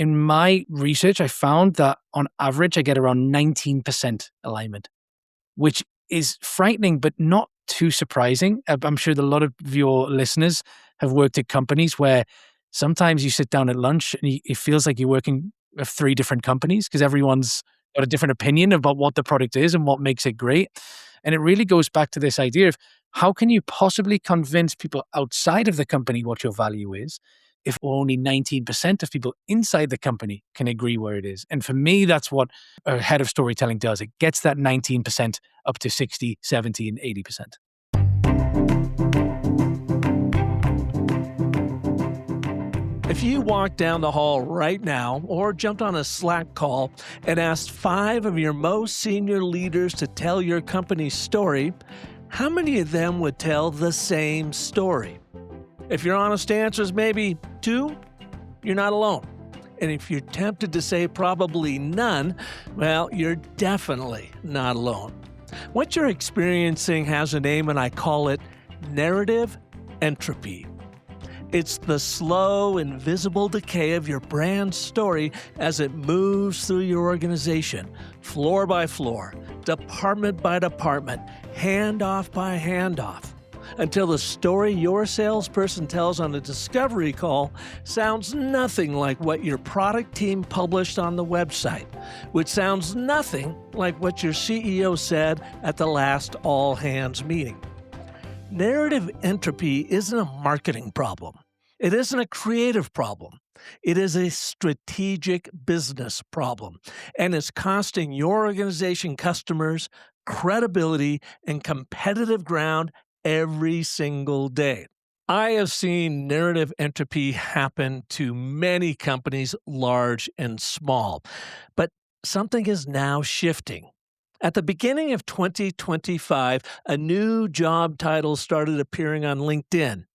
in my research, I found that on average, I get around 19% alignment, which is frightening, but not too surprising. I'm sure that a lot of your listeners have worked at companies where sometimes you sit down at lunch and it feels like you're working with 3 different companies because everyone's got a different opinion about what the product is and what makes it great. And it really goes back to this idea of how can you possibly convince people outside of the company what your value is if only 19% of people inside the company can agree where it is? And for me, that's what a head of storytelling does. It gets that 19% up to 60, 70, and 80%. If you walked down the hall right now or jumped on a Slack call and asked 5 of your most senior leaders to tell your company's story, how many of them would tell the same story? If your honest answer is maybe 2, you're not alone. And if you're tempted to say probably none, well, you're definitely not alone. What you're experiencing has a name, and I call it narrative entropy. It's the slow, invisible decay of your brand story as it moves through your organization, floor by floor, department by department, handoff by handoff, until the story your salesperson tells on a discovery call sounds nothing like what your product team published on the website, which sounds nothing like what your CEO said at the last all-hands meeting. Narrative entropy isn't a marketing problem. It isn't a creative problem. It is a strategic business problem, and it's costing your organization customers credibility and competitive ground every single day. I have seen narrative entropy happen to many companies, large and small, but something is now shifting. At the beginning of 2025, a new job title started appearing on LinkedIn.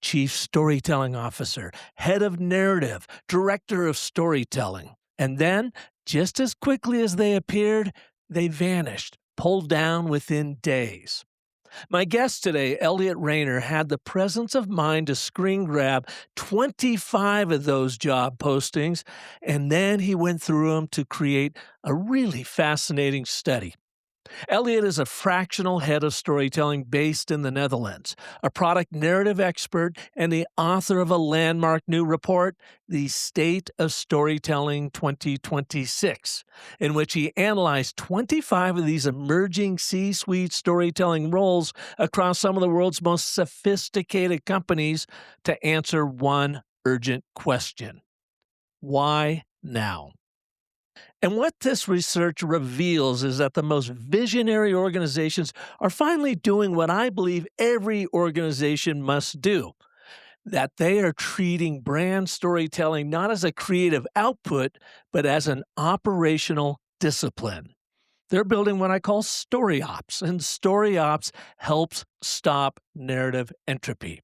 Chief Storytelling Officer, Head of Narrative, Director of Storytelling. And then, just as quickly as they appeared, they vanished, pulled down within days. My guest today, Elliott Rayner, had the presence of mind to screen grab 25 of those job postings, and then he went through them to create a really fascinating study. Elliott is a fractional head of storytelling based in the Netherlands, a product narrative expert, and the author of a landmark new report, The State of Storytelling 2026, in which he analyzed 25 of these emerging C-suite storytelling roles across some of the world's most sophisticated companies to answer one urgent question: why now? And what this research reveals is that the most visionary organizations are finally doing what I believe every organization must do, that they are treating brand storytelling not as a creative output, but as an operational discipline. They're building what I call StoryOps, and StoryOps helps stop narrative entropy.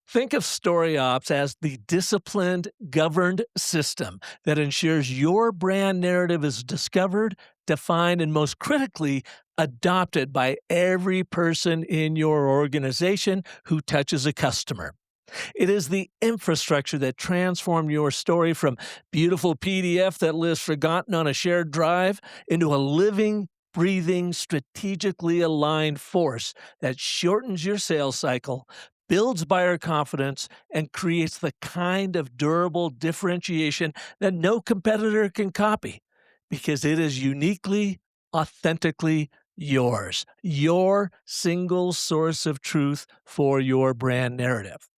Think of StoryOps as the disciplined, governed system that ensures your brand narrative is discovered, defined, and most critically, adopted by every person in your organization who touches a customer. It is the infrastructure that transformed your story from beautiful PDF that lives forgotten on a shared drive into a living, breathing, strategically aligned force that shortens your sales cycle, builds buyer confidence, and creates the kind of durable differentiation that no competitor can copy because it is uniquely, authentically yours, your single source of truth for your brand narrative.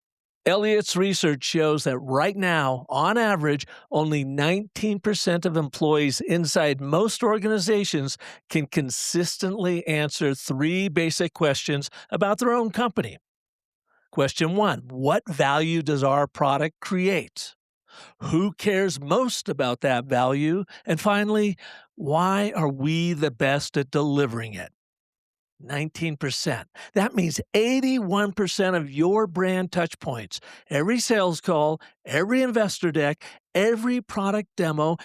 Elliott's research shows that right now, on average, only 19% of employees inside most organizations can consistently answer 3 basic questions about their own company. Question 1, what value does our product create? Who cares most about that value? And finally, why are we the best at delivering it? 19%. That means 81% of your brand touchpoints, every sales call, every investor deck, every product demo,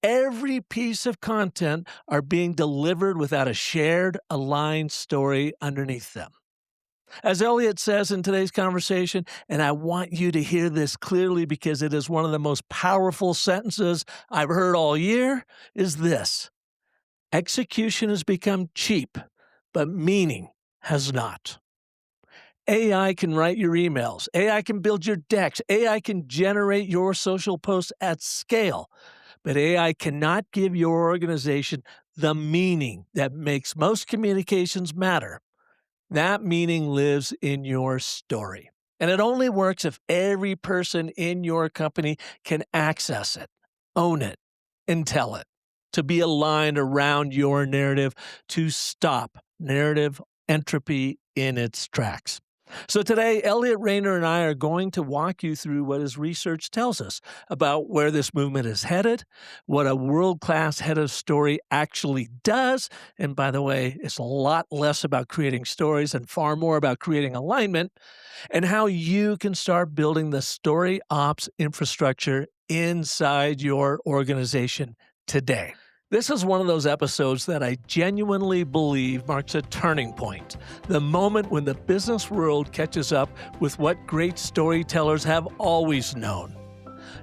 every piece of content are being delivered without a shared, aligned story underneath them. As Elliott says in today's conversation, and I want you to hear this clearly because it is one of the most powerful sentences I've heard all year, is this: execution has become cheap, but meaning has not. AI can write your emails. AI can build your decks. AI can generate your social posts at scale. But AI cannot give your organization the meaning that makes most communications matter. That meaning lives in your story. And it only works if every person in your company can access it, own it, and tell it, to be aligned around your narrative, to stop narrative entropy in its tracks. So today, Elliott Rayner and I are going to walk you through what his research tells us about where this movement is headed, what a world-class head of story actually does. And by the way, it's a lot less about creating stories and far more about creating alignment, and how you can start building the StoryOps infrastructure inside your organization today. This is one of those episodes that I genuinely believe marks a turning point, the moment when the business world catches up with what great storytellers have always known.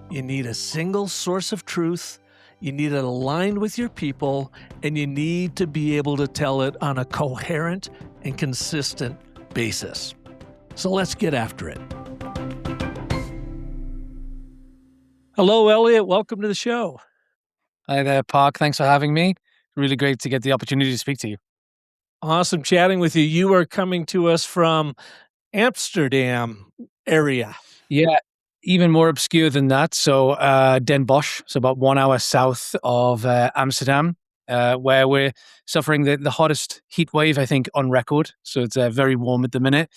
You need a single source of truth, you need it aligned with your people, and you need to be able to tell it on a coherent and consistent basis. So let's get after it. Hello, Elliott. Welcome to the show. Hi there, Park. Thanks for having me. Really great to get the opportunity to speak to you. Awesome chatting with you. You are coming to us from Amsterdam area. Yeah, even more obscure than that. So Den Bosch, so about 1 hour south of Amsterdam, where we're suffering the hottest heat wave, I think, on record. So it's very warm at the minute.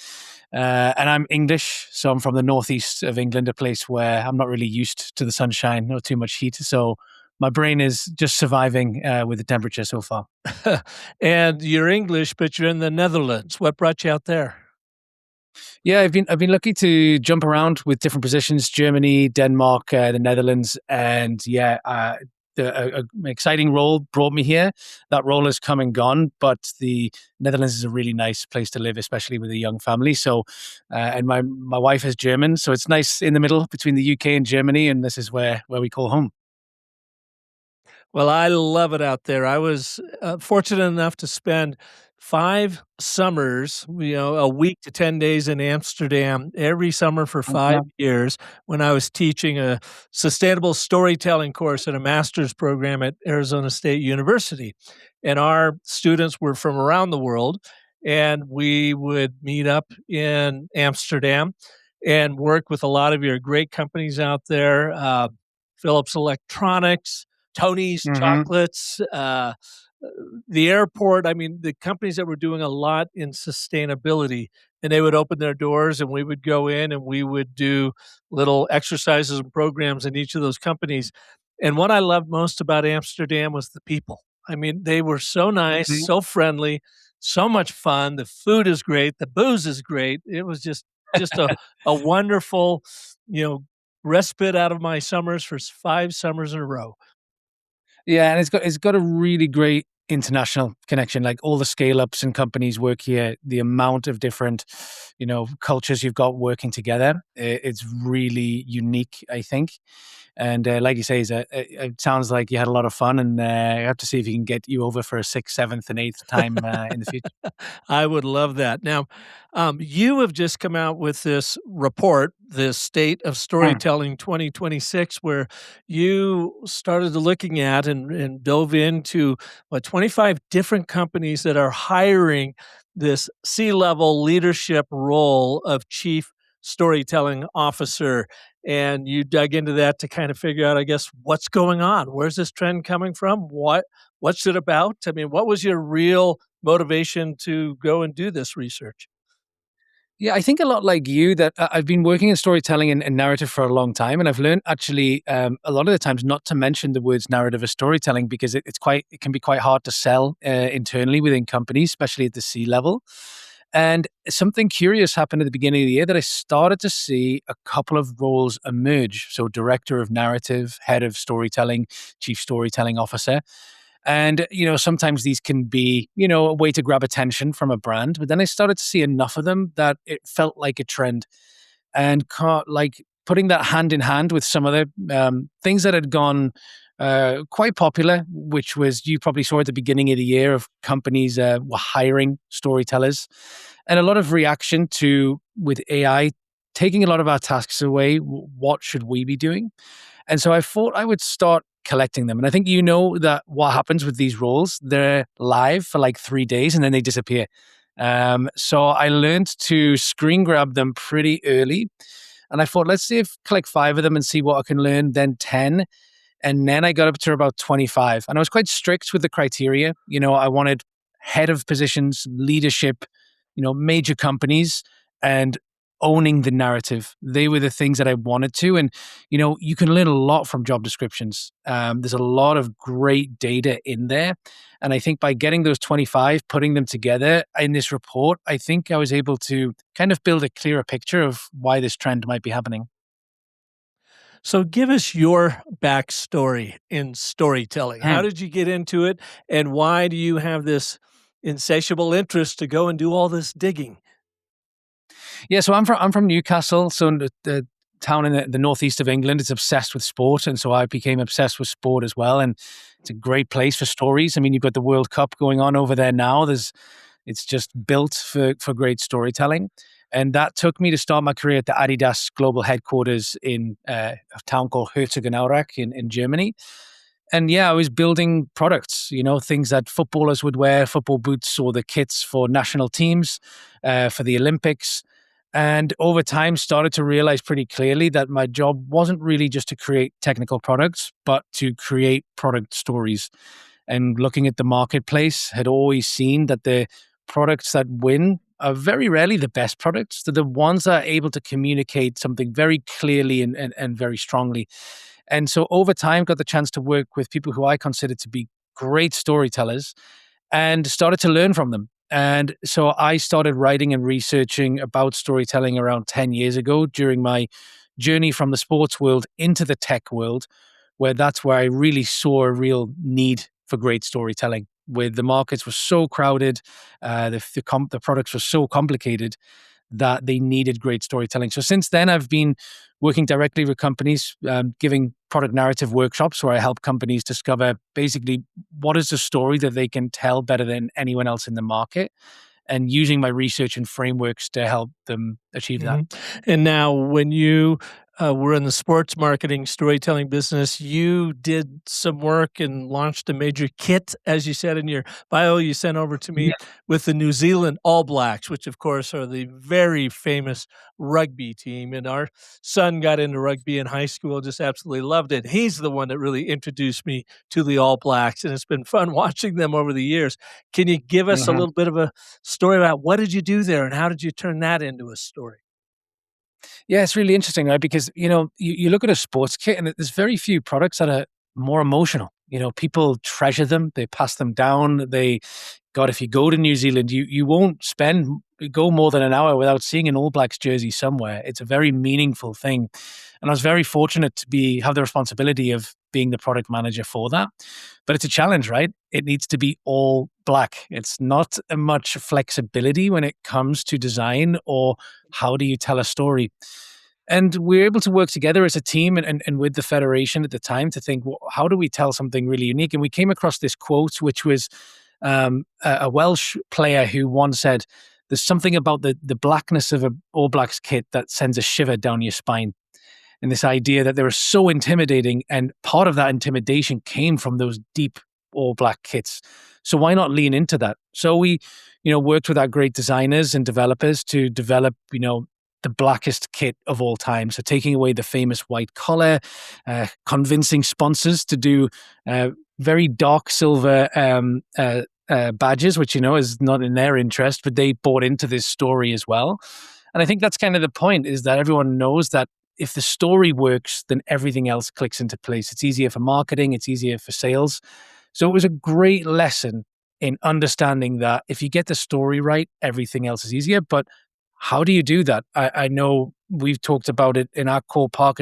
And I'm English, so I'm from the northeast of England, a place where I'm not really used to the sunshine or too much heat. So my brain is just surviving with the temperature so far. And you're English, but you're in the Netherlands. What brought you out there? Yeah, I've been lucky to jump around with different positions: Germany, Denmark, the Netherlands, and yeah, an exciting role brought me here. That role has come and gone, but the Netherlands is a really nice place to live, especially with a young family. So, and my wife is German, so it's nice in the middle between the UK and Germany, and this is where we call home. Well, I love it out there. I was fortunate enough to spend 5 summers, a week to 10 days in Amsterdam every summer for 5 years when I was teaching a sustainable storytelling course at a master's program at Arizona State University. And our students were from around the world, and we would meet up in Amsterdam and work with a lot of your great companies out there, Philips Electronics, Tony's Chocolates, the airport. I mean, the companies that were doing a lot in sustainability, and they would open their doors and we would go in and we would do little exercises and programs in each of those companies. And what I loved most about Amsterdam was the people. I mean, they were so nice, so friendly, so much fun. The food is great. The booze is great. It was just a wonderful, respite out of my summers for 5 summers in a row. Yeah, and it's got a really great international connection. Like all the scale ups and companies work here. The amount of different, cultures you've got working together, it's really unique, I think. And like you say, it sounds like you had a lot of fun, and I have to see if you can get you over for a 6th, 7th, and 8th time in the future. I would love that. Now, you have just come out with this report, this State of Storytelling 2026, where you started looking at and dove into 25 different companies that are hiring this C-level leadership role of chief storytelling officer. And you dug into that to kind of figure out, I guess, what's going on. Where's this trend coming from? What's it about? I mean, what was your real motivation to go and do this research? Yeah, I think a lot like you that I've been working in storytelling and narrative for a long time, and I've learned actually a lot of the times not to mention the words narrative or storytelling because it can be quite hard to sell internally within companies, especially at the C level. And something curious happened at the beginning of the year that I started to see a couple of roles emerge. So, director of narrative, head of storytelling, chief storytelling officer. And, sometimes these can be, a way to grab attention from a brand. But then I started to see enough of them that it felt like a trend, and like putting that hand in hand with some other things that had gone quite popular, which was, you probably saw at the beginning of the year, of companies were hiring storytellers, and a lot of reaction to, with AI taking a lot of our tasks away, what should we be doing? And so I thought I would start collecting them. And I think that what happens with these roles, they're live for like 3 days and then they disappear. So I learned to screen grab them pretty early. And I thought, let's see if collect 5 of them and see what I can learn, then 10. And then I got up to about 25. And I was quite strict with the criteria. I wanted head of positions, leadership, major companies, and owning the narrative. They were the things that I wanted to. And, you can learn a lot from job descriptions. There's a lot of great data in there. And I think by getting those 25, putting them together in this report, I think I was able to kind of build a clearer picture of why this trend might be happening. So give us your backstory in storytelling. How Hmm. did you get into it, and why do you have this insatiable interest to go and do all this digging? Yeah, so I'm from Newcastle, so the town in the northeast of England. It's obsessed with sport, and so I became obsessed with sport as well. And it's a great place for stories. I mean, you've got the World Cup going on over there now. It's just built for great storytelling, and that took me to start my career at the Adidas global headquarters in a town called Herzogenaurach in Germany. And yeah, I was building products, things that footballers would wear, football boots, or the kits for national teams, for the Olympics. And over time, started to realize pretty clearly that my job wasn't really just to create technical products, but to create product stories. And looking at the marketplace, had always seen that the products that win are very rarely the best products. They're the ones that are able to communicate something very clearly and very strongly. And so over time, got the chance to work with people who I consider to be great storytellers, and started to learn from them. And so I started writing and researching about storytelling around 10 years ago, during my journey from the sports world into the tech world, where that's where I really saw a real need for great storytelling, where the markets were so crowded, the products were so complicated that they needed great storytelling. So since then, I've been working directly with companies, giving product narrative workshops where I help companies discover basically what is the story that they can tell better than anyone else in the market, and using my research and frameworks to help them achieve that. Mhm. And now, when you were in the sports marketing storytelling business, you did some work and launched a major kit, as you said in your bio you sent over to me, Yeah. with the New Zealand All Blacks, which, of course, are the very famous rugby team. And our son got into rugby in high school, just absolutely loved it. He's the one that really introduced me to the All Blacks, and it's been fun watching them over the years. Can you give us a Mhm. little bit of a story about what did you do there and how did you turn that into a story? Yeah, it's really interesting, right? Because, you look at a sports kit and there's very few products that are more emotional. People treasure them, they pass them down. God, if you go to New Zealand, you won't go more than an hour without seeing an All Blacks jersey somewhere. It's a very meaningful thing. And I was very fortunate to have the responsibility of being the product manager for that. But it's a challenge, right? It needs to be all black. It's not much flexibility when it comes to design, or how do you tell a story. And we were able to work together as a team, and with the federation at the time, to think, well, how do we tell something really unique? And we came across this quote, which was a Welsh player who once said, "There's something about the blackness of a All Blacks kit that sends a shiver down your spine." And this idea that they were so intimidating, and part of that intimidation came from those deep All Black kits. So why not lean into that? So we, worked with our great designers and developers to develop, the blackest kit of all time. So taking away the famous white collar, convincing sponsors to do very dark silver badges, which, is not in their interest, but they bought into this story as well. And I think that's kind of the point, is that everyone knows that if the story works, then everything else clicks into place. It's easier for marketing, it's easier for sales. So it was a great lesson in understanding that if you get the story right, everything else is easier. But how do you do that? I know we've talked about it in our core Park.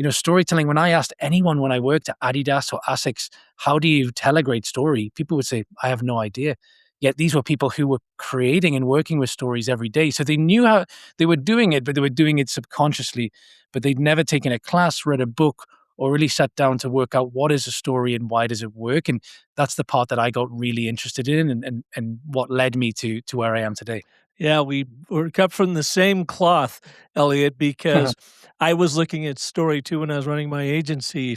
storytelling, when I asked anyone when I worked at Adidas or Asics, how do you tell a great story? People would say, I have no idea. Yet these were people who were creating and working with stories every day. So they knew how they were doing it, but they were doing it subconsciously. But they'd never taken a class, read a book, or really sat down to work out what is a story and why does it work. And that's the part that I got really interested in and what led me to where I am today. Yeah, we were cut from the same cloth, Elliot, because I was looking at story too when I was running my agency.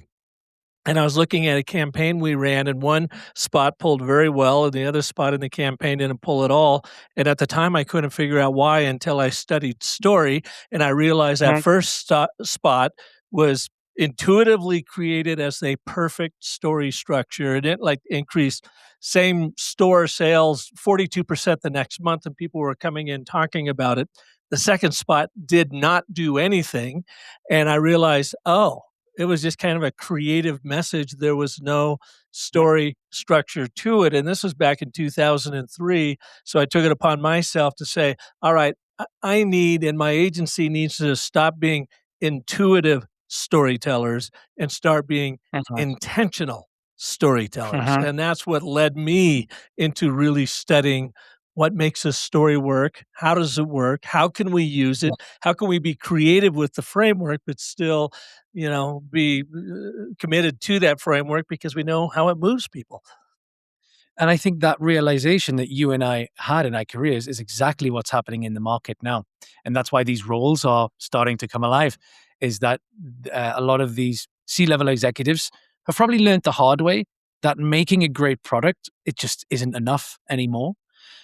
And I was looking at a campaign we ran, and one spot pulled very well, and the other spot in the campaign didn't pull at all. And at the time, I couldn't figure out why until I studied story, and I realized that first spot was intuitively created as a perfect story structure, and it like increased same store sales 42% the next month, and people were coming in talking about it. The second spot did not do anything, and I realized, oh, it was just kind of a creative message. There was no story structure to it. And this was back in 2003. So I took it upon myself to say, all right, I need, and my agency needs to stop being intuitive storytellers and start being Mhm. intentional storytellers. Mhm. And that's what led me into really studying what makes a story work. How does it work? How can we use it? How can we be creative with the framework, but still be committed to that framework because we know how it moves people. And I think that realization that you and I had in our careers is exactly what's happening in the market now. And that's why these roles are starting to come alive, is that a lot of these C-level executives have probably learned the hard way that making a great product, it just isn't enough anymore.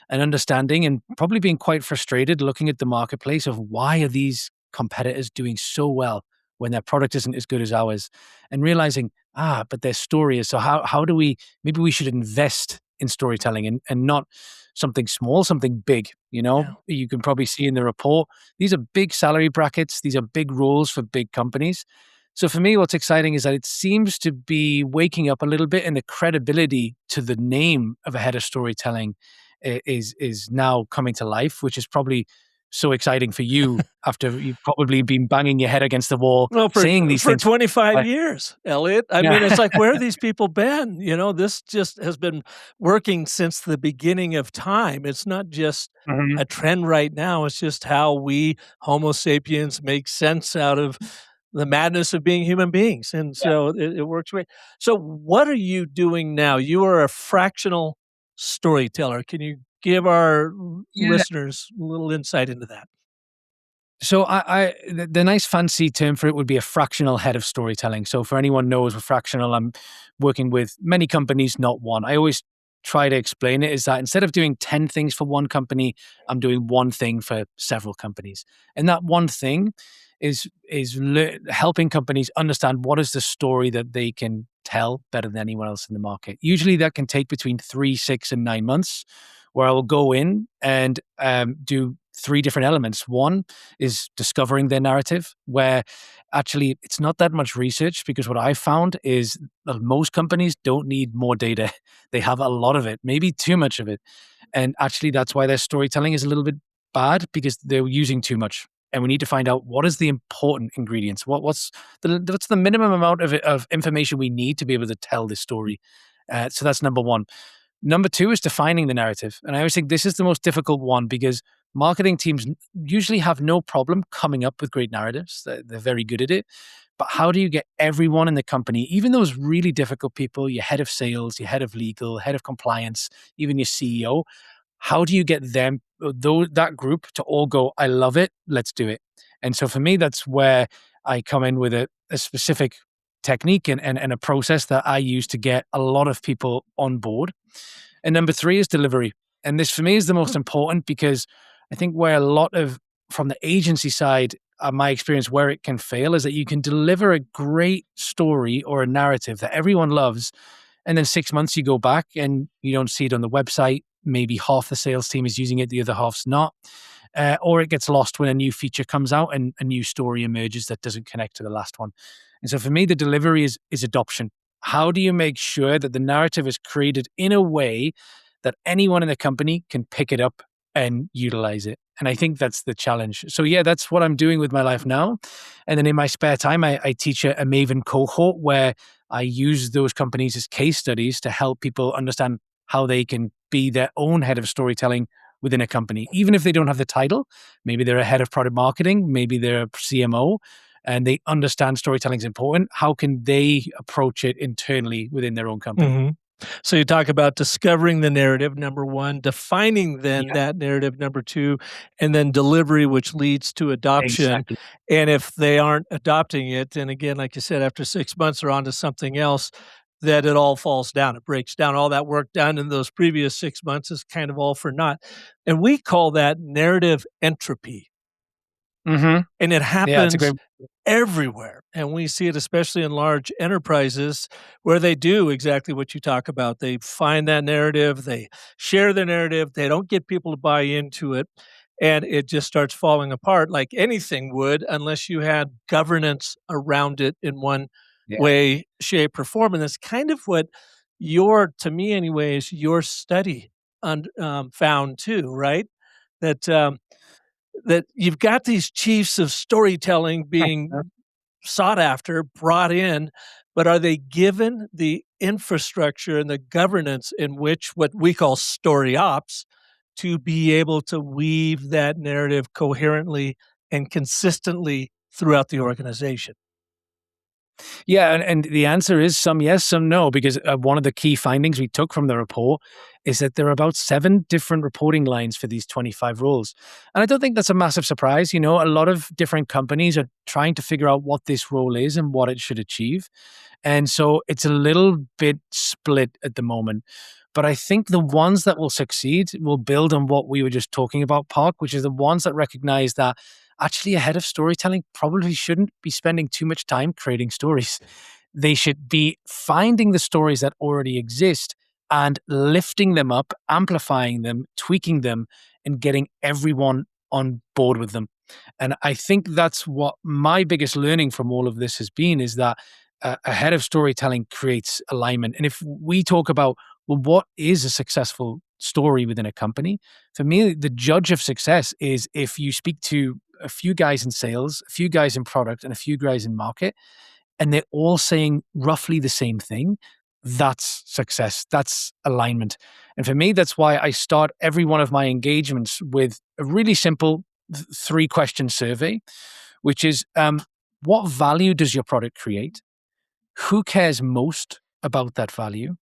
And understanding and probably being quite frustrated looking at the marketplace of why are these competitors doing so well when their product isn't as good as ours, and realizing, but their story is. So how do we, maybe we should invest in storytelling and not something small, something big. Yeah. You can probably see in the report, these are big salary brackets, these are big roles for big companies. So for me, what's exciting is that it seems to be waking up a little bit, and the credibility to the name of a head of storytelling is now coming to life, which is probably so exciting for you after you've probably been banging your head against the wall Well, saying these for things. 25 I- years, Elliot. I mean, it's Yeah. like, where have these people been? This just has been working since the beginning of time. It's not just Mhm. a trend right now. It's just how we Homo sapiens make sense out of the madness of being human beings. And so it works great. So what are you doing now? You are a fractional storyteller. Can you give our Yeah. listeners a little insight into that? So the nice fancy term for it would be a fractional head of storytelling. So for anyone knows with fractional, I'm working with many companies, not one. I always try to explain it is that instead of doing 10 things for one company, I'm doing one thing for several companies. And that one thing is helping companies understand what is the story that they can tell better than anyone else in the market. Usually that can take between 3, 6, and 9 months, where I will go in and do three different elements. One is discovering their narrative, where actually it's not that much research, because what I found is that most companies don't need more data. They have a lot of it, maybe too much of it. And actually that's why their storytelling is a little bit bad, because they're using too much. And we need to find out what is the important ingredients. What's the minimum amount of information we need to be able to tell this story. So that's number one. Number two is defining the narrative. And I always think this is the most difficult one, because marketing teams usually have no problem coming up with great narratives. They're very good at it. But how do you get everyone in the company, even those really difficult people, your head of sales, your head of legal, head of compliance, even your CEO, how do you get them, that group, to all go, I love it, let's do it? And so for me, that's where I come in with a specific technique and a process that I use to get a lot of people on board. And number three is delivery. And this for me is the most important, because I think where a lot of, from the agency side, my experience where it can fail is that you can deliver a great story or a narrative that everyone loves. And then 6 months you go back and you don't see it on the website. Maybe half the sales team is using it, the other half's not. Or it gets lost when a new feature comes out and a new story emerges that doesn't connect to the last one. And so for me, the delivery is adoption. How do you make sure that the narrative is created in a way that anyone in the company can pick it up and utilize it? And I think that's the challenge. So yeah, that's what I'm doing with my life now. And then in my spare time, I teach a Maven cohort where I use those companies as case studies to help people understand how they can be their own head of storytelling within a company, even if they don't have the title. Maybe they're a head of product marketing, maybe they're a CMO, and they understand storytelling is important. How can they approach it internally within their own company? Mhm. So you talk about discovering the narrative, number one, defining then Yeah, that narrative, number two, and then delivery, which leads to adoption. exactly. And if they aren't adopting it, and again, like you said, after 6 months they're on to something else, that it all falls down. It breaks down. All that work done in those previous 6 months is kind of all for naught. And we call that narrative entropy. Hmm. And it Yeah, it's a happens great. everywhere, and we see it especially in large enterprises where they do exactly what you talk about. They find that narrative, they share their narrative, they don't get people to buy into it, and it just starts falling apart like anything would unless you had governance around it in one Yeah. way, shape, or form, and that's kind of what your to me anyways, your study found too, right? That, that you've got these chiefs of storytelling being sought after, brought in, but are they given the infrastructure and the governance in which what we call story ops to be able to weave that narrative coherently and consistently throughout the organization? Yeah, and the answer is some yes, some no, because one of the key findings we took from the report is that there are about 7 different reporting lines for these 25 roles. And I don't think that's a massive surprise. You know, a lot of different companies are trying to figure out what this role is and what it should achieve. And so it's a little bit split at the moment. But I think the ones that will succeed will build on what we were just talking about, Park, which is the ones that recognize that actually a head of storytelling probably shouldn't be spending too much time creating stories. They should be finding the stories that already exist and lifting them up, amplifying them, tweaking them, and getting everyone on board with them. And I think that's what my biggest learning from all of this has been is that a head of storytelling creates alignment. And if we talk about, well, what is a successful story within a company? For me, the judge of success is if you speak to a few guys in sales, a few guys in product, and a few guys in market, and they're all saying roughly the same thing, that's success. That's alignment. And for me, that's why I start every one of my engagements with a really simple 3-question survey, which is what value does your product create? Who cares most about that value?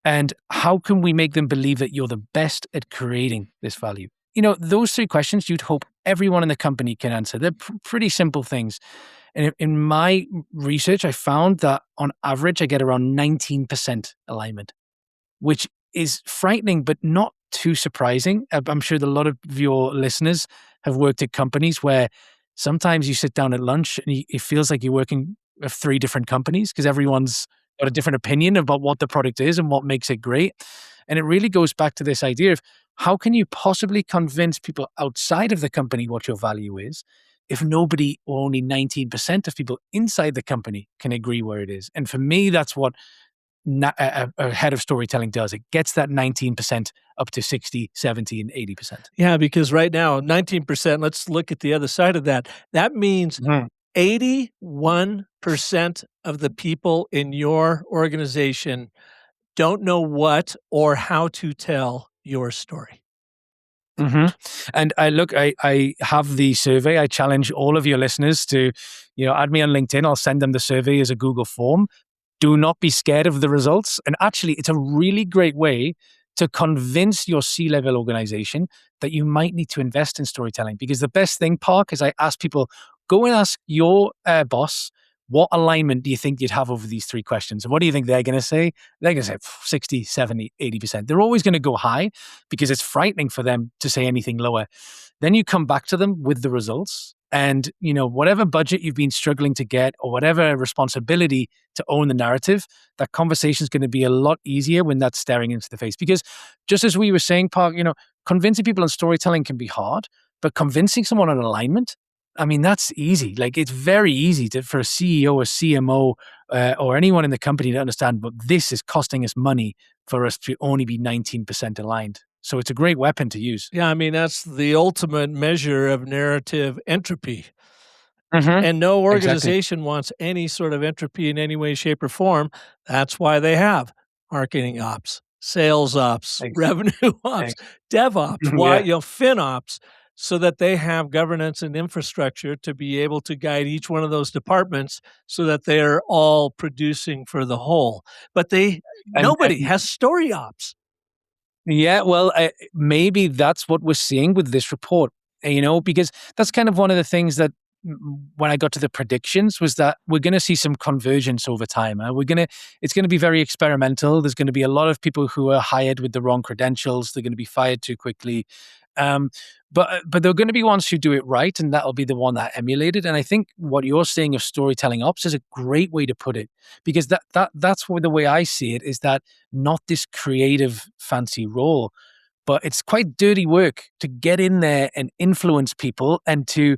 And how can we make them believe that you're the best at creating this value? You know, those 3 questions you'd hope everyone in the company can answer. They're pretty simple things. And in my research, I found that on average, I get around 19% alignment, which is frightening, but not too surprising. I'm sure that a lot of your listeners have worked at companies where sometimes you sit down at lunch and it feels like you're working with 3 different companies because everyone's got a different opinion about what the product is and what makes it great. And it really goes back to this idea of how can you possibly convince people outside of the company what your value is if nobody or only 19% of people inside the company can agree where it is? And for me, that's what a head of storytelling does. It gets that 19% up to 60, 70, and 80%. Yeah, because right now, 19%, let's look at the other side of that. That means Mhm. 81% of the people in your organization don't know what or how to tell your story. Mhm. And I have the survey. I challenge all of your listeners to, add me on LinkedIn. I'll send them the survey as a Google form. Do not be scared of the results. And actually, it's a really great way to convince your C-level organization that you might need to invest in storytelling. Because the best thing, Park, is I ask people, go and ask your boss, what alignment do you think you'd have over these 3 questions? And what do you think they're going to say? They're going to say 60, 70, 80%. They're always going to go high because it's frightening for them to say anything lower. Then you come back to them with the results. And, whatever budget you've been struggling to get or whatever responsibility to own the narrative, that conversation is going to be a lot easier when that's staring into the face. Because just as we were saying, Park, convincing people on storytelling can be hard, but convincing someone on alignment, I mean, that's easy. Like it's very easy for a CEO or CMO or anyone in the company to understand, but this is costing us money for us to only be 19% aligned. So it's a great weapon to use. Yeah, I mean, that's the ultimate measure of narrative entropy. Hmm. And no Exactly. organization wants any sort of entropy in any way, shape, or form. That's why they have marketing ops, sales ops, Ex- revenue ops, ex- DevOps, yeah. FinOps, so that they have governance and infrastructure to be able to guide each one of those departments so that they're all producing for the whole. But And nobody has story ops. yeah, well, maybe that's what we're seeing with this report, because that's kind of one of the things that when I got to the predictions was that we're going to see some convergence over time. It's going to be very experimental. There's going to be a lot of people who are hired with the wrong credentials. They're going to be fired too quickly. Um, but there are going to be ones who do it right, and that'll be the one that emulated. And I think what you're saying of storytelling ops is a great way to put it, because that's the way I see it is that not this creative fancy role, but it's quite dirty work to get in there and influence people and to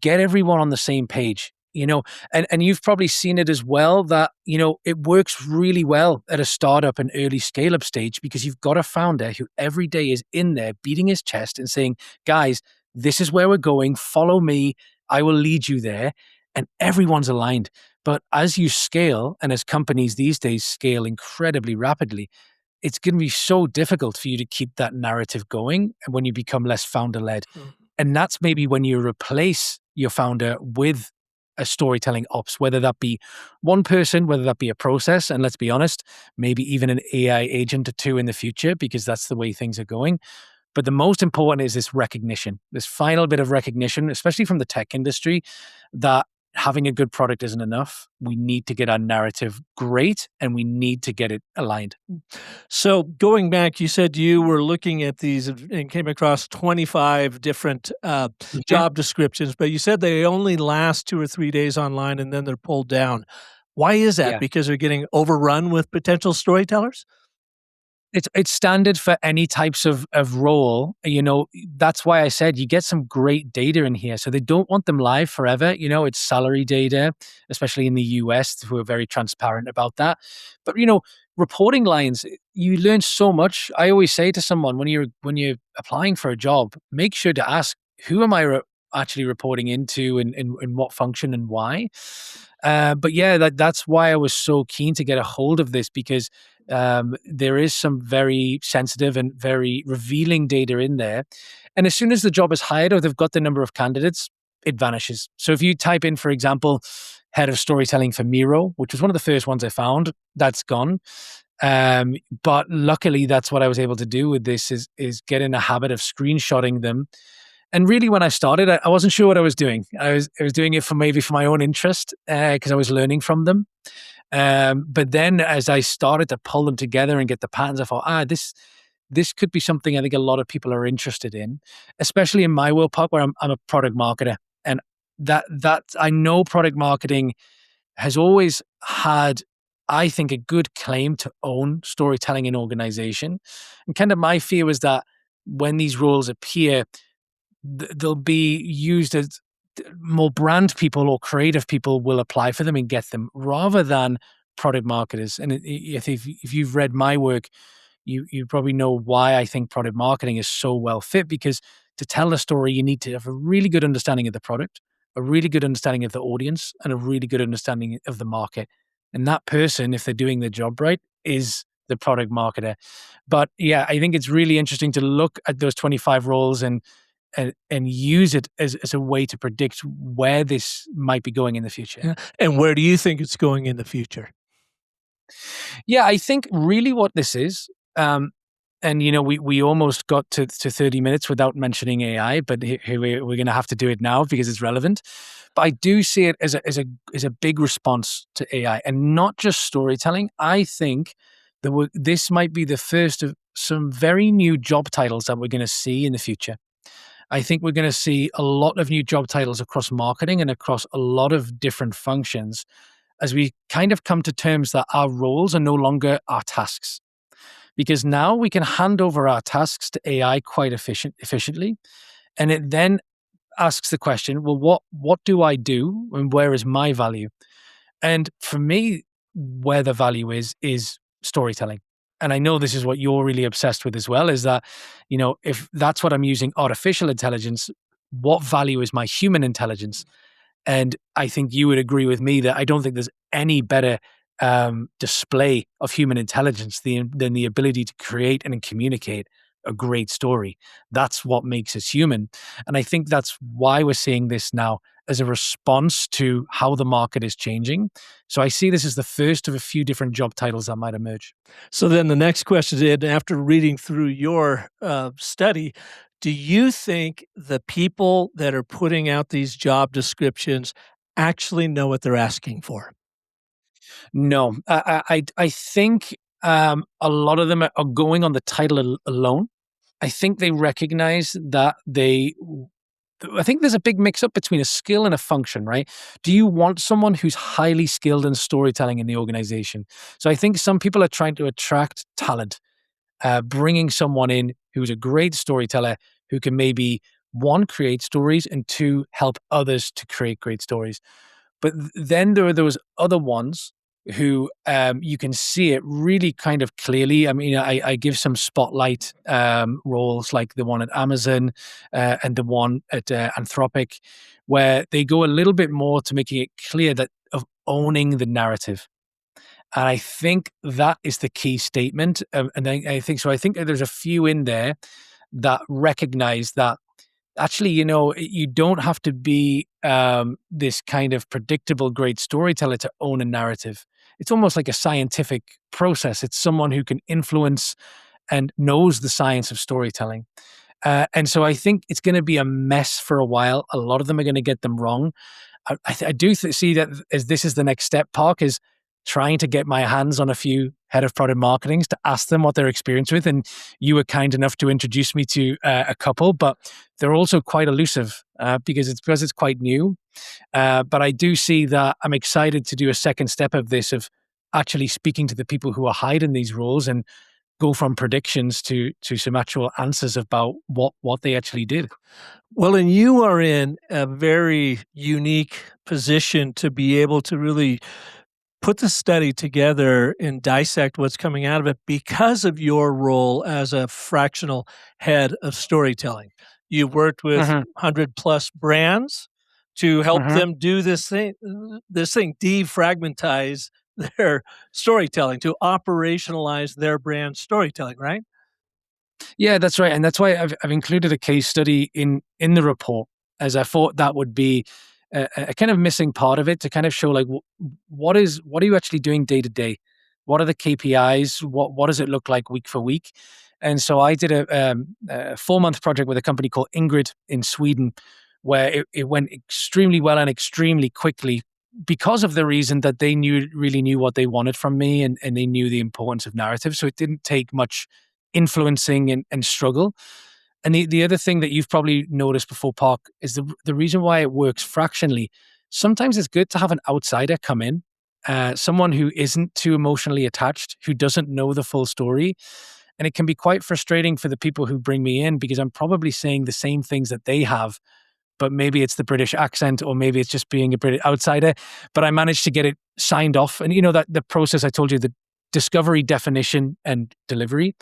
get everyone on the same page, and you've probably seen it as well that, it works really well at a startup and early scale up stage because you've got a founder who every day is in there beating his chest and saying, guys, this is where we're going. Follow me. I will lead you there. And everyone's aligned. But as you scale and as companies these days scale incredibly rapidly, it's going to be so difficult for you to keep that narrative going when you become less founder led. And that's maybe when you replace your founder with a storytelling ops, whether that be one person, whether that be a process. And let's be honest, maybe even an AI agent or two in the future, because that's the way things are going. But the most important is this recognition, this final bit of recognition, especially from the tech industry, that having a good product isn't enough. We need to get our narrative great and we need to get it aligned. So going back, you said you were looking at these and came across 25 different Mhm. job descriptions, but you said they only last 2 or 3 days online and then they're pulled down. Why is that? Yeah. Because they're getting overrun with potential storytellers? It's standard for any types of role, that's why I said you get some great data in here. So they don't want them live forever, it's salary data, especially in the US, who are very transparent about that. But, reporting lines, you learn so much. I always say to someone when you're applying for a job, make sure to ask, who am I actually reporting into and in what function and why? But yeah, that's why I was so keen to get a hold of this, because there is some very sensitive and very revealing data in there. And as soon as the job is hired or they've got the number of candidates, it vanishes. So if you type in, for example, head of storytelling for Miro, which was one of the first ones I found, that's gone. But luckily, that's what I was able to do with this is get in a habit of screenshotting them. And really, when I started, I wasn't sure what I was doing. I was doing it for maybe for my own interest because I was learning from them. But then as I started to pull them together and get the patterns, I thought, this could be something I think a lot of people are interested in, especially in my world, Park, where I'm a product marketer. And that I know product marketing has always had, I think, a good claim to own storytelling in organization. And kind of my fear was that when these roles appear, they'll be used as more brand people or creative people will apply for them and get them rather than product marketers. And if you've read my work, you probably know why I think product marketing is so well fit, because to tell a story, you need to have a really good understanding of the product, a really good understanding of the audience, and a really good understanding of the market. And that person, if they're doing their job right, is the product marketer. But yeah, I think it's really interesting to look at those 25 roles and use it as a way to predict where this might be going in the future. Yeah. And where do you think it's going in the future? Yeah, I think really what this is, and we almost got to 30 minutes without mentioning AI, but we're going to have to do it now because it's relevant. But I do see it as a big response to AI, and not just storytelling. I think that this might be the first of some very new job titles that we're going to see in the future. I think we're going to see a lot of new job titles across marketing and across a lot of different functions as we kind of come to terms that our roles are no longer our tasks. Because now we can hand over our tasks to AI quite efficiently. And it then asks the question, well, what do I do and where is my value? And for me, where the value is storytelling. and I know this is what you're really obsessed with as well, is that, if that's what I'm using artificial intelligence, what value is my human intelligence? And I think you would agree with me that I don't think there's any better display of human intelligence than the ability to create and communicate a great story. That's what makes us human. And I think that's why we're seeing this now as a response to how the market is changing. So I see this as the first of a few different job titles that might emerge. So then the next question is, after reading through your study, do you think the people that are putting out these job descriptions actually know what they're asking for? No, I think a lot of them are going on the title alone. I think they recognize that I think there's a big mix up between a skill and a function, right? Do you want someone who's highly skilled in storytelling in the organization? So I think some people are trying to attract talent, bringing someone in who's a great storyteller who can maybe one, create stories, and two, help others to create great stories. But then there are those other ones who you can see it really kind of clearly. I mean, I give some spotlight roles like the one at Amazon and the one at Anthropic, where they go a little bit more to making it clear that of owning the narrative. And I think that is the key statement. And I think so. I think that there's a few in there that recognize that actually, you don't have to be this kind of predictable great storyteller to own a narrative. It's almost like a scientific process. It's someone who can influence and knows the science of storytelling. And so I think it's going to be a mess for a while. A lot of them are going to get them wrong. I do see that as this is the next step, Park, is trying to get my hands on a few head of product marketings to ask them what their experience with. And you were kind enough to introduce me to a couple, but they're also quite elusive because it's quite new. But I do see that I'm excited to do a second step of this, of actually speaking to the people who are hiding these roles and go from predictions to some actual answers about what they actually did. Well, and you are in a very unique position to be able to really put the study together and dissect what's coming out of it because of your role as a fractional head of storytelling. You've worked with Hmm. 100 plus brands to help Hmm. them do this thing, defragmentize their storytelling, to operationalize their brand storytelling, right? Yeah, that's right, and that's why I've included a case study in the report, as I thought that would be a kind of missing part of it to kind of show like what are you actually doing day to day? What are the KPIs? What does it look like week for week? And so I did a 4-month project with a company called Ingrid in Sweden, where it went extremely well and extremely quickly because of the reason that they really knew what they wanted from me, and they knew the importance of narrative. So it didn't take much influencing and struggle. And the other thing that you've probably noticed before, Park, is the reason why it works fractionally. Sometimes it's good to have an outsider come in, someone who isn't too emotionally attached, who doesn't know the full story. And it can be quite frustrating for the people who bring me in because I'm probably saying the same things that they have, but maybe it's the British accent or maybe it's just being a British outsider. But I managed to get it signed off. And that the process I told you, the discovery, definition, and delivery,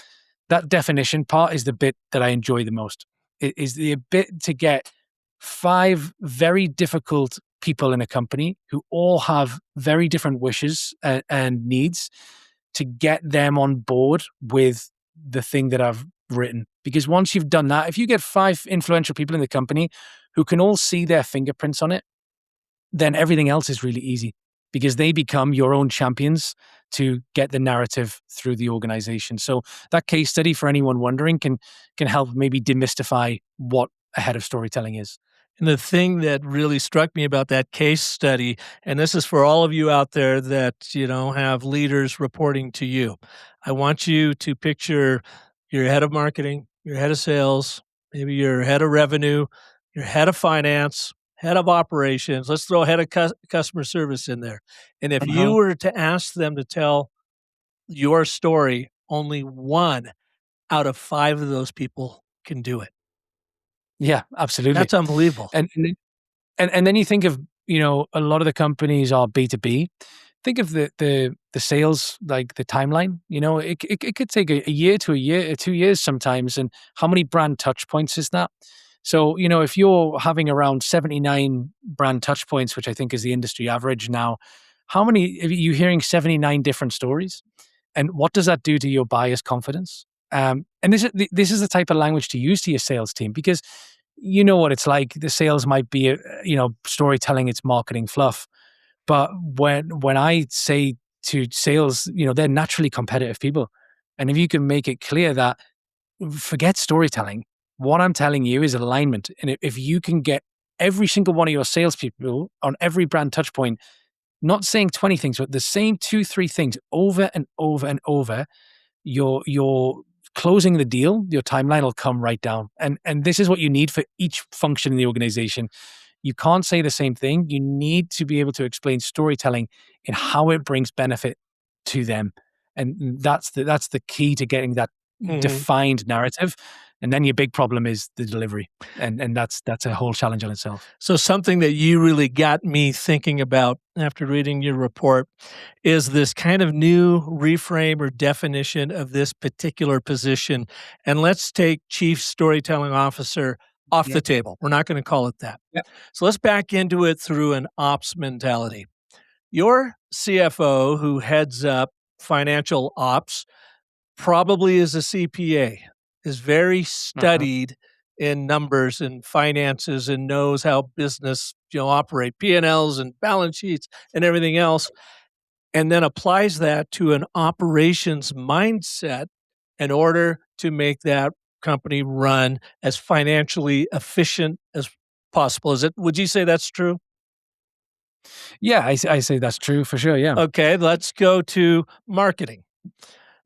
that definition part is the bit that I enjoy the most. It is the bit to get 5 very difficult people in a company who all have very different wishes and needs, to get them on board with the thing that I've written. Because once you've done that, if you get 5 influential people in the company who can all see their fingerprints on it, then everything else is really easy because they become your own champions to get the narrative through the organization. So that case study, for anyone wondering, can help maybe demystify what a head of storytelling is. And the thing that really struck me about that case study, and this is for all of you out there that, have leaders reporting to you. I want you to picture your head of marketing, your head of sales, maybe your head of revenue, your head of finance, head of operations. Let's throw head of customer service in there. And if you Uh-huh. were to ask them to tell your story, only 1 out of 5 of those people can do it. Yeah, absolutely. That's unbelievable. And then you think of, a lot of the companies are B2B. think of the sales, like the timeline. It could take a year to a year, 2 years sometimes. And how many brand touch points is that? So, if you're having around 79 brand touch points, which I think is the industry average now, how many are you hearing 79 different stories? And what does that do to your buyer's confidence? And this is the type of language to use to your sales team, because you know what it's like. The sales might be, storytelling, it's marketing fluff. But when I say to sales, they're naturally competitive people. And if you can make it clear that forget storytelling, what I'm telling you is alignment. And if you can get every single one of your salespeople on every brand touch point, not saying 20 things, but the same 2, 3 things over and over and over, you're closing the deal, your timeline will come right down. And this is what you need for each function in the organization. You can't say the same thing. You need to be able to explain storytelling and how it brings benefit to them. And that's the key to getting that defined narrative. And then your big problem is the delivery. And that's a whole challenge on itself. So something that you really got me thinking about after reading your report is this kind of new reframe or definition of this particular position. And let's take Chief Storytelling Officer off the table. We're not going to call it that. Yep. So let's back into it through an ops mentality. Your CFO, who heads up financial ops, probably is a CPA, is very studied in numbers and finances and knows how business operate, P&Ls and balance sheets and everything else, and then applies that to an operations mindset in order to make that company run as financially efficient as possible. Would you say that's true? Yeah, I say that's true for sure. Yeah. Okay, let's go to marketing.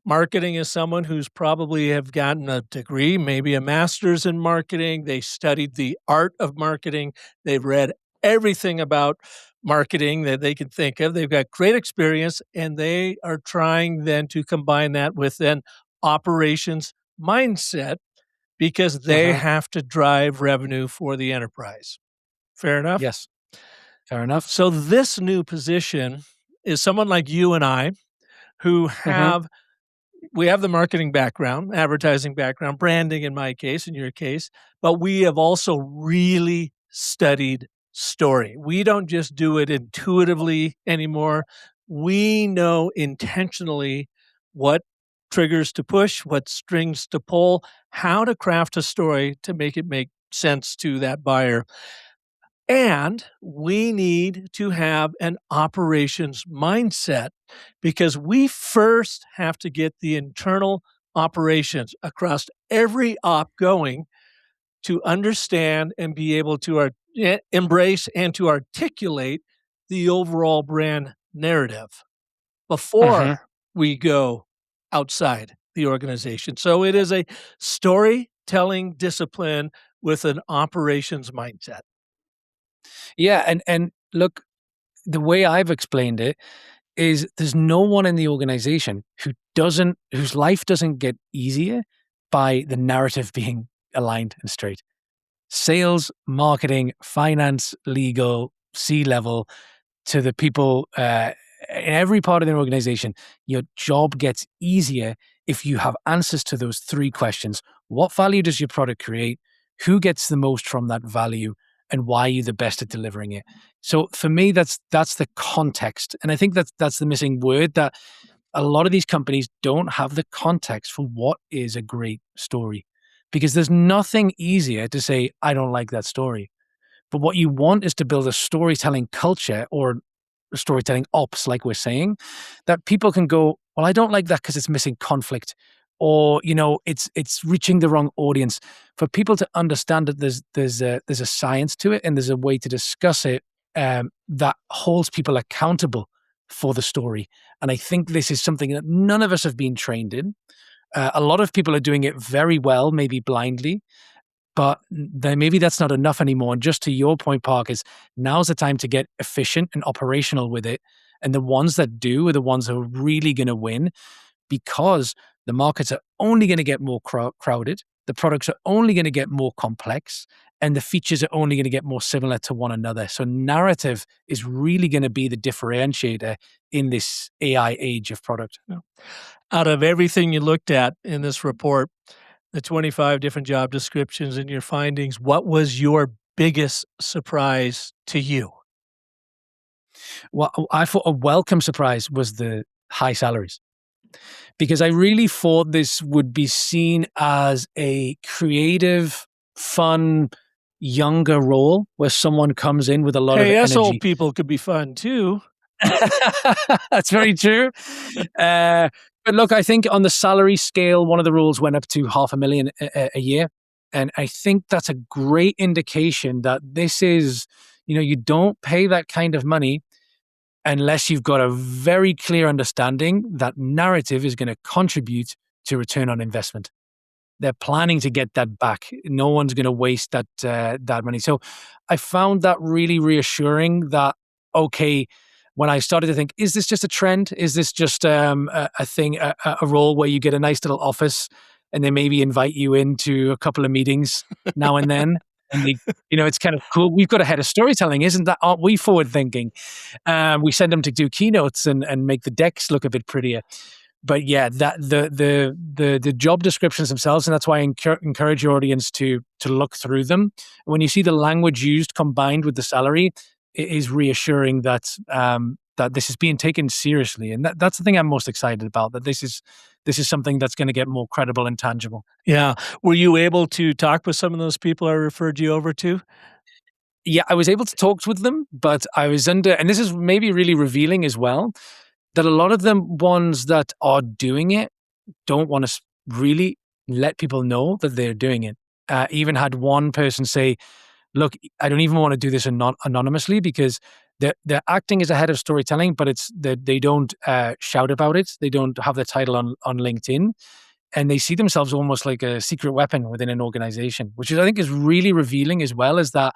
Marketing is someone who's probably have gotten a degree, maybe a master's in marketing. They studied the art of marketing. They've read everything about marketing that they can think of. They've got great experience, and they are trying then to combine that with an operations mindset because they have to drive revenue for the enterprise. Fair enough? Yes. Fair enough. So this new position is someone like you and I who we have the marketing background, advertising background, branding in my case, in your case, but we have also really studied story. We don't just do it intuitively anymore. We know intentionally what triggers to push, what strings to pull, how to craft a story to make it make sense to that buyer. And we need to have an operations mindset because we first have to get the internal operations across every op going to understand and be able to embrace and to articulate the overall brand narrative before we go outside the organization. So it is a storytelling discipline with an operations mindset. Yeah, and look, the way I've explained it is there's no one in the organization whose life doesn't get easier by the narrative being aligned and straight. Sales, marketing, finance, legal, C-level, to the people in every part of the organization, your job gets easier if you have answers to those 3 questions. What value does your product create? Who gets the most from that value? And why are you the best at delivering it? So for me, that's the context. And I think that's the missing word, that a lot of these companies don't have the context for what is a great story. Because there's nothing easier to say, I don't like that story. But what you want is to build a storytelling culture or storytelling ops, like we're saying, that people can go, well, I don't like that because it's missing conflict, or it's reaching the wrong audience. For people to understand that there's a science to it and there's a way to discuss it that holds people accountable for the story. And I think this is something that none of us have been trained in. A lot of people are doing it very well, maybe blindly, but then maybe that's not enough anymore. And just to your point, Park, is now's the time to get efficient and operational with it. And the ones that do are the ones who are really going to win, because the markets are only going to get more crowded. The products are only going to get more complex. and the features are only going to get more similar to one another. So narrative is really going to be the differentiator in this AI age of product. Out of everything you looked at in this report, the 25 different job descriptions and your findings, what was your biggest surprise to you? Well, I thought a welcome surprise was the high salaries, because I really thought this would be seen as a creative, fun, younger role where someone comes in with a lot of Hey, us old energy. people could be fun too. That's very true. But look, I think on the salary scale, one of the rules went up to 500,000 a year. And I think that's a great indication that this is, you don't pay that kind of money unless you've got a very clear understanding that narrative is going to contribute to return on investment. They're planning to get that back. No one's going to waste that money. So I found that really reassuring that, okay, when I started to think, is this just a trend? Is this just a thing, a role where you get a nice little office and they maybe invite you into a couple of meetings now and then? And it's kind of cool. We've got a head of storytelling, isn't that? Aren't we forward thinking? We send them to do keynotes and make the decks look a bit prettier. But yeah, that the job descriptions themselves, and that's why I encourage your audience to look through them. When you see the language used combined with the salary, it is reassuring that that this is being taken seriously, and that's the thing I'm most excited about. That this is something that's going to get more credible and tangible. Yeah. Were you able to talk with some of those people I referred you over to? Yeah, I was able to talk with them, but I was under, and this is maybe really revealing as well, that a lot of them ones that are doing it don't want to really let people know that they're doing it. Even had one person say, "Look, I don't even want to do this anonymously because they're acting as a head of storytelling, but it's they don't shout about it. They don't have their title on LinkedIn, and they see themselves almost like a secret weapon within an organization, which is I think is really revealing as well as that."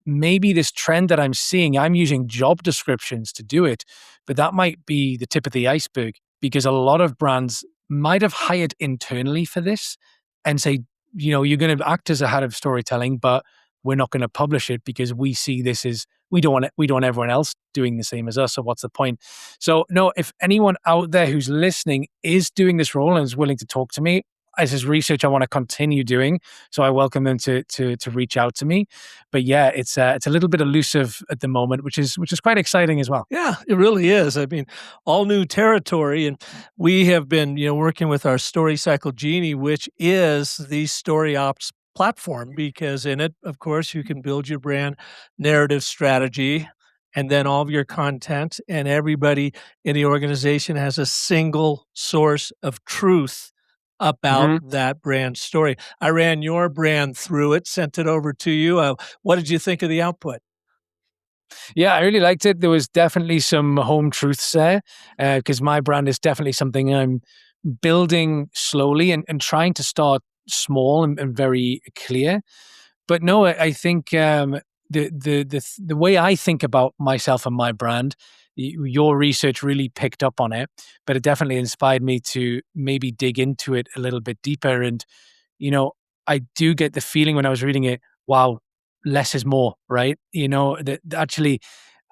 Maybe this trend that I'm seeing, I'm using job descriptions to do it, but that might be the tip of the iceberg because a lot of brands might have hired internally for this and say, you're going to act as a head of storytelling, but we're not going to publish it because we see this as we don't want everyone else doing the same as us. So what's the point? So no, if anyone out there who's listening is doing this role and is willing to talk to me, as is research I want to continue doing. So I welcome them to reach out to me. But yeah, it's a little bit elusive at the moment, which is quite exciting as well. Yeah, it really is. I mean, all new territory, and we have been, working with our Story Cycle Genie, which is the StoryOps platform, because in it, of course, you can build your brand narrative strategy and then all of your content, and everybody in the organization has a single source of truth about Mhm. that brand story. I ran your brand through it, sent it over to you. What did you think of the output? Yeah, I really liked it. There was definitely some home truths there because my brand is definitely something I'm building slowly and trying to start small and very clear. But no, I think the way I think about myself and my brand, your research really picked up on it, but it definitely inspired me to maybe dig into it a little bit deeper. And you know, I do get the feeling when I was reading it, wow, less is more, right? That actually,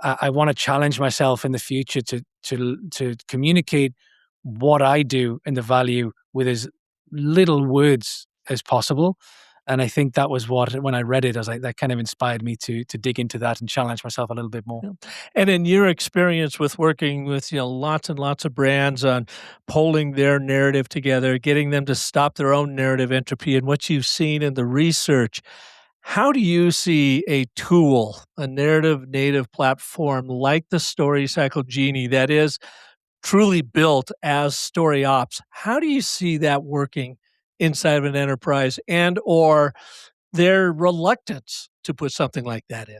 I want to challenge myself in the future to communicate what I do and the value with as little words as possible. And I think that was what, when I read it, I was like, that kind of inspired me to dig into that and challenge myself a little bit more. Yeah. And in your experience with working with, lots and lots of brands on pulling their narrative together, getting them to stop their own narrative entropy, and what you've seen in the research, how do you see a tool, a narrative native platform like the Story Cycle Genie that is truly built as StoryOps? How do you see that working inside of an enterprise, and or their reluctance to put something like that in?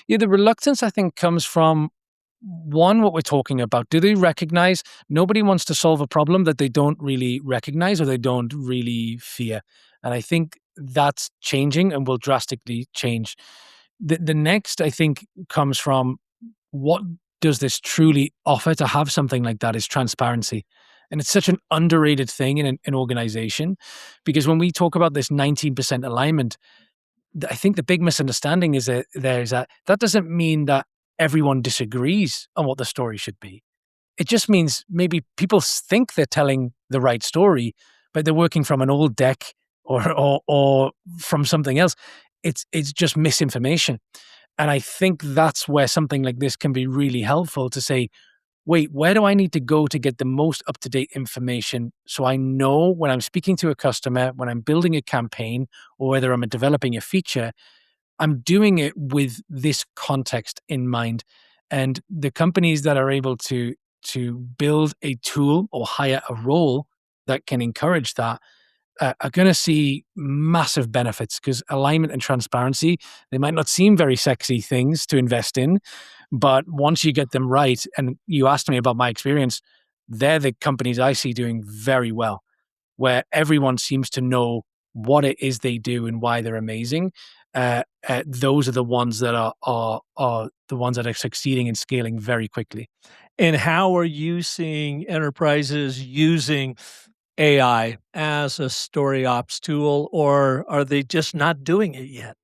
Yeah, the reluctance I think comes from one, what we're talking about. Do they recognize nobody wants to solve a problem that they don't really recognize or they don't really fear? And I think that's changing and will drastically change. The next, I think, comes from what does this truly offer to have something like that is transparency. And it's such an underrated thing in an organization, because when we talk about this 19% alignment, I think the big misunderstanding is that that doesn't mean that everyone disagrees on what the story should be. It just means maybe people think they're telling the right story, but they're working from an old deck or from something else. It's just misinformation. And I think that's where something like this can be really helpful to say, wait, where do I need to go to get the most up to date information so I know when I'm speaking to a customer, when I'm building a campaign, or whether I'm developing a feature, I'm doing it with this context in mind. And the companies that are able to build a tool or hire a role that can encourage that are going to see massive benefits, because alignment and transparency, they might not seem very sexy things to invest in, but once you get them right, and you asked me about my experience, they're the companies I see doing very well, where everyone seems to know what it is they do and why they're amazing. Those are the ones that are the ones that are succeeding and scaling very quickly. And how are you seeing enterprises using AI as a story ops tool, or are they just not doing it yet?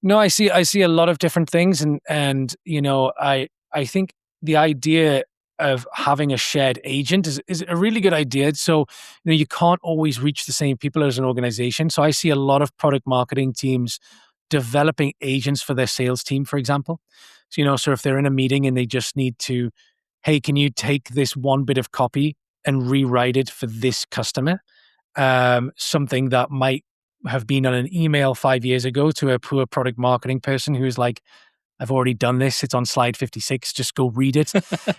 No, I see a lot of different things, and I think the idea of having a shared agent is a really good idea. So, you can't always reach the same people as an organization. So I see a lot of product marketing teams developing agents for their sales team, for example. So, so if they're in a meeting and they just need to, hey, can you take this one bit of copy and rewrite it for this customer? Something that might have been on an email 5 years ago to a poor product marketing person who's like, I've already done this. It's on slide 56. Just go read it.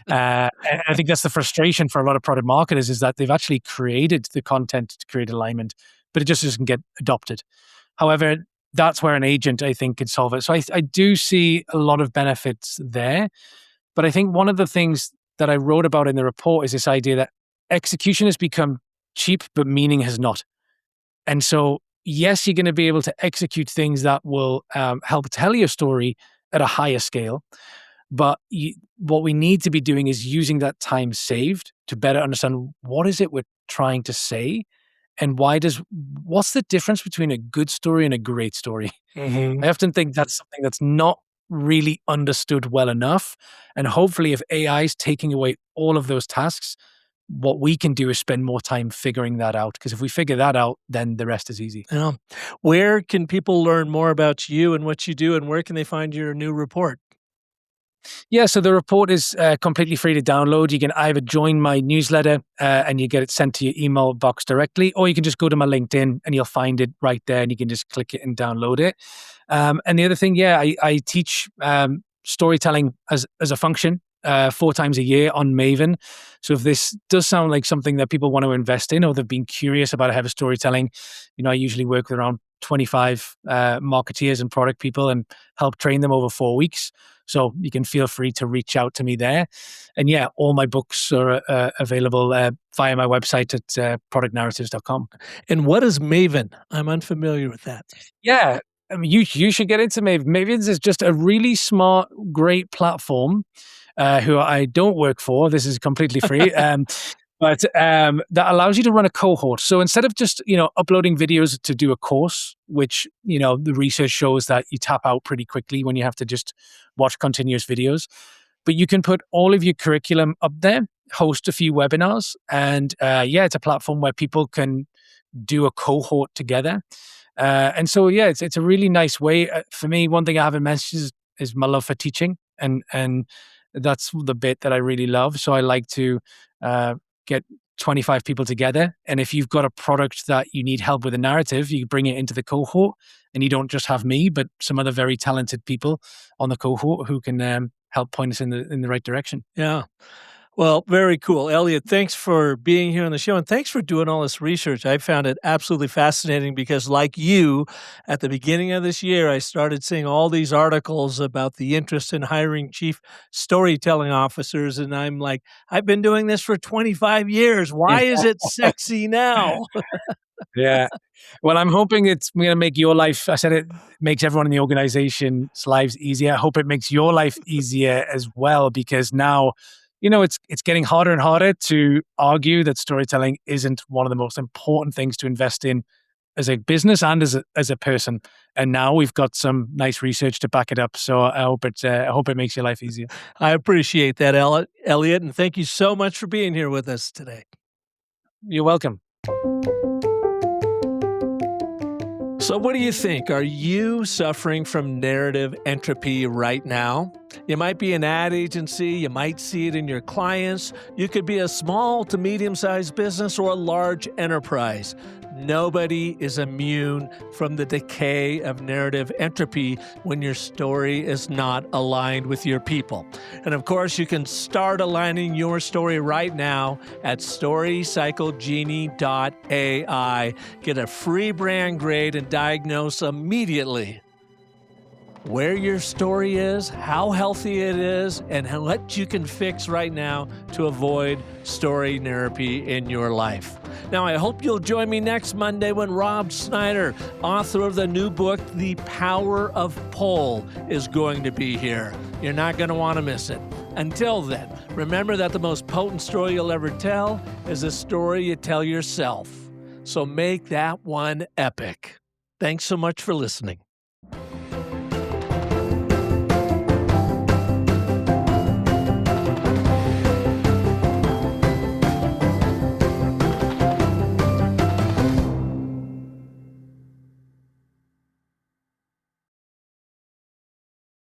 And I think that's the frustration for a lot of product marketers, is that they've actually created the content to create alignment, but it just doesn't get adopted. However, that's where an agent, I think, could solve it. So I do see a lot of benefits there. But I think one of the things that I wrote about in the report is this idea that execution has become cheap, but meaning has not. And so, yes, you're going to be able to execute things that will help tell your story at a higher scale. But what we need to be doing is using that time saved to better understand what is it we're trying to say, and what's the difference between a good story and a great story. Mhm. I often think that's something that's not really understood well enough. And hopefully, if AI is taking away all of those tasks, what we can do is spend more time figuring that out. Because if we figure that out, then the rest is easy. Yeah. Where can people learn more about you and what you do, and where can they find your new report? Yeah, so the report is completely free to download. You can either join my newsletter and you get it sent to your email box directly, or you can just go to my LinkedIn and you'll find it right there, and you can just click it and download it. And the other thing, yeah, I teach storytelling as a function 4 times a year on Maven. So if this does sound like something that people want to invest in, or they've been curious about how storytelling, I usually work with around 25 marketeers and product people and help train them over 4 weeks. So you can feel free to reach out to me there. And yeah, all my books are available via my website at productnarratives.com. And what is Maven? I'm unfamiliar with that. Yeah, I mean, you should get into Maven. Maven is just a really smart, great platform who I don't work for. This is completely free. But that allows you to run a cohort. So instead of just uploading videos to do a course, which the research shows that you tap out pretty quickly when you have to just watch continuous videos, but you can put all of your curriculum up there, host a few webinars, and it's a platform where people can do a cohort together. And so it's a really nice way. For me, one thing I haven't mentioned is my love for teaching, and that's the bit that I really love. So I like to get 25 people together. And if you've got a product that you need help with a narrative, you bring it into the cohort, and you don't just have me, but some other very talented people on the cohort who can help point us in the right direction. Yeah. Well, very cool. Elliott, thanks for being here on the show, and thanks for doing all this research. I found it absolutely fascinating because, like you, at the beginning of this year, I started seeing all these articles about the interest in hiring chief storytelling officers, and I'm like, I've been doing this for 25 years. Why is it sexy now? Yeah. Well, I'm hoping it's going to make your life, I said it makes everyone in the organization's lives easier. I hope it makes your life easier as well, because now it's getting harder and harder to argue that storytelling isn't one of the most important things to invest in as a business and as a person. And now we've got some nice research to back it up. So I hope it makes your life easier. I appreciate that, Elliott, and thank you so much for being here with us today. You're welcome. So what do you think? Are you suffering from narrative entropy right now? You might be an ad agency. You might see it in your clients. You could be a small to medium-sized business or a large enterprise. Nobody is immune from the decay of narrative entropy when your story is not aligned with your people. And of course, you can start aligning your story right now at StoryCycleGenie.ai. Get a free brand grade and diagnose immediately where your story is, how healthy it is, and what you can fix right now to avoid story therapy in your life. Now, I hope you'll join me next Monday when Rob Snyder, author of the new book, The Power of Pull, is going to be here. You're not going to want to miss it. Until then, remember that the most potent story you'll ever tell is a story you tell yourself. So make that one epic. Thanks so much for listening.